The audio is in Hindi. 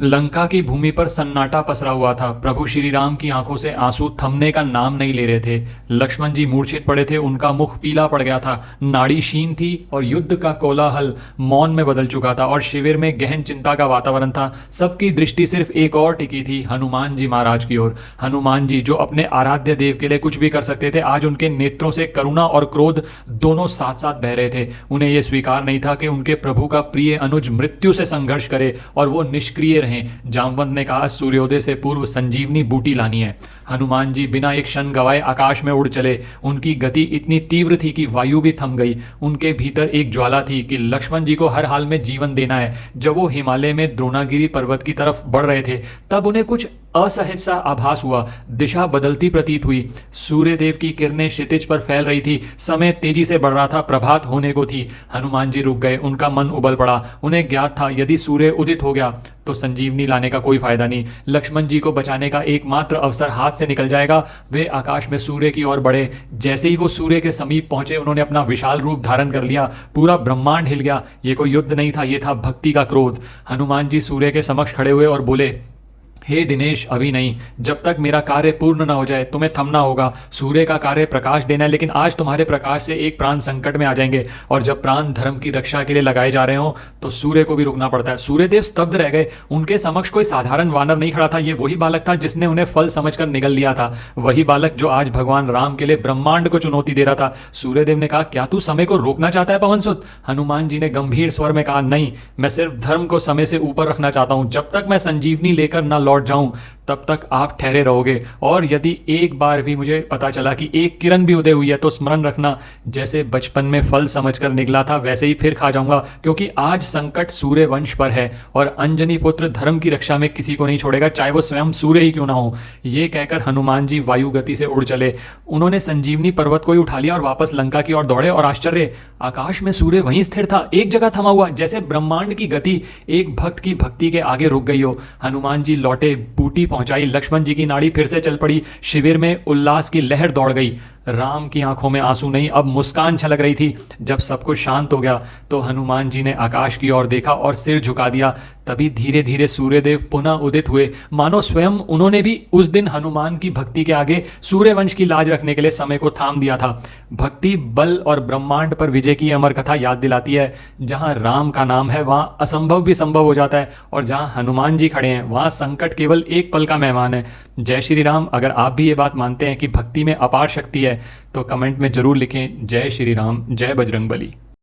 लंका की भूमि पर सन्नाटा पसरा हुआ था। प्रभु श्री राम की आंखों से आंसू थमने का नाम नहीं ले रहे थे। लक्ष्मण जी मूर्छित पड़े थे, उनका मुख पीला पड़ गया था, नाड़ी क्षीण थी और युद्ध का कोलाहल मौन में बदल चुका था और शिविर में गहन चिंता का वातावरण था। सबकी दृष्टि सिर्फ एक और टिकी थी, हनुमान जी महाराज की ओर। हनुमान जी जो अपने आराध्य देव के लिए कुछ भी कर सकते थे, आज उनके नेत्रों से करुणा और क्रोध दोनों साथ साथ बह रहे थे। उन्हें यह स्वीकार नहीं था कि उनके प्रभु का प्रिय अनुज मृत्यु से संघर्ष करे और वो निष्क्रिय रहे। जामवंत ने कहा, सूर्योदय से पूर्व संजीवनी बूटी लानी है। हनुमान जी बिना एक क्षण गवाए आकाश में उड़ चले। उनकी गति इतनी तीव्र थी कि वायु भी थम गई। उनके भीतर एक ज्वाला थी कि लक्ष्मण जी को हर हाल में जीवन देना है। जब वो हिमालय में द्रोणागिरी पर्वत की तरफ बढ़ रहे थे, तब उन्हें कुछ असहज सा आभास हुआ। दिशा बदलती प्रतीत हुई। सूर्यदेव की किरणें क्षितिज पर फैल रही थी। समय तेजी से बढ़ रहा था, प्रभात होने को थी। हनुमान जी रुक गए, उनका मन उबल पड़ा। उन्हें ज्ञात था, यदि सूर्य उदित हो गया तो संजीवनी लाने का कोई फायदा नहीं। लक्ष्मण जी को बचाने का एकमात्र अवसर हाथ से निकल जाएगा। वे आकाश में सूर्य की ओर बढ़े। जैसे ही वो सूर्य के समीप पहुंचे, उन्होंने अपना विशाल रूप धारण कर लिया। पूरा ब्रह्मांड हिल गया। ये कोई युद्ध नहीं था, ये था भक्ति का क्रोध। हनुमान जी सूर्य के समक्ष खड़े हुए और बोले, हे दिनेश, अभी नहीं, जब तक मेरा कार्य पूर्ण ना हो जाए तुम्हें थमना होगा। सूर्य का कार्य प्रकाश देना है, लेकिन आज तुम्हारे प्रकाश से एक प्राण संकट में आ जाएंगे, और जब प्राण धर्म की रक्षा के लिए लगाए जा रहे हो तो सूर्य को भी रुकना पड़ता है। सूर्यदेव स्तब्ध रह गए। उनके समक्ष कोई साधारण वानर नहीं खड़ा था। ये वही बालक था जिसने उन्हें फल समझकर निगल लिया था। वही बालक जो आज भगवान राम के लिए ब्रह्मांड को चुनौती दे रहा था। सूर्यदेव ने कहा, क्या तू समय को रोकना चाहता है पवनसुत? हनुमान जी ने गंभीर स्वर में कहा, नहीं, मैं सिर्फ धर्म को समय से ऊपर रखना चाहता हूं। जब तक मैं संजीवनी लेकर ना लौट जाऊं, तब तक आप ठहरे रहोगे। और यदि एक बार भी मुझे पता चला कि एक किरण भी उदय हुई है, तो स्मरण रखना, जैसे बचपन में फल समझकर निकला था वैसे ही फिर खा जाऊंगा, क्योंकि आज संकट सूर्य वंश पर है और अंजनी पुत्र धर्म की रक्षा में किसी को नहीं छोड़ेगा, चाहे वो स्वयं सूर्य ही क्यों ना हो। ये कहकर हनुमान जी वायु गति से उड़ चले। उन्होंने संजीवनी पर्वत को ही उठा लिया और वापस लंका की ओर दौड़े। और आश्चर्य, आकाश में सूर्य वहीं स्थिर था, एक जगह थमा हुआ, जैसे ब्रह्मांड की गति एक भक्त की भक्ति के आगे रुक गई हो। हनुमान जी लौटे, बूटी पहुंचाई। लक्ष्मण जी की नाड़ी फिर से चल पड़ी। शिविर में उल्लास की लहर दौड़ गई। राम की आंखों में आंसू नहीं, अब मुस्कान छलक रही थी। जब सब कुछ शांत हो गया तो हनुमान जी ने आकाश की ओर देखा और सिर झुका दिया। तभी धीरे धीरे सूर्यदेव पुनः उदित हुए, मानो स्वयं उन्होंने भी उस दिन हनुमान की भक्ति के आगे सूर्यवंश की लाज रखने के लिए समय को थाम दिया था। भक्ति बल और ब्रह्मांड पर विजय की अमर कथा याद दिलाती है। जहां राम का नाम है, वहां असंभव भी संभव हो जाता है, और जहां हनुमान जी खड़े हैं, वहां संकट केवल एक पल का मेहमान है। जय श्री राम। अगर आप भी ये बात मानते हैं कि भक्ति में अपार शक्ति है, तो कमेंट में जरूर लिखें, जय श्री राम, जय बजरंगबली।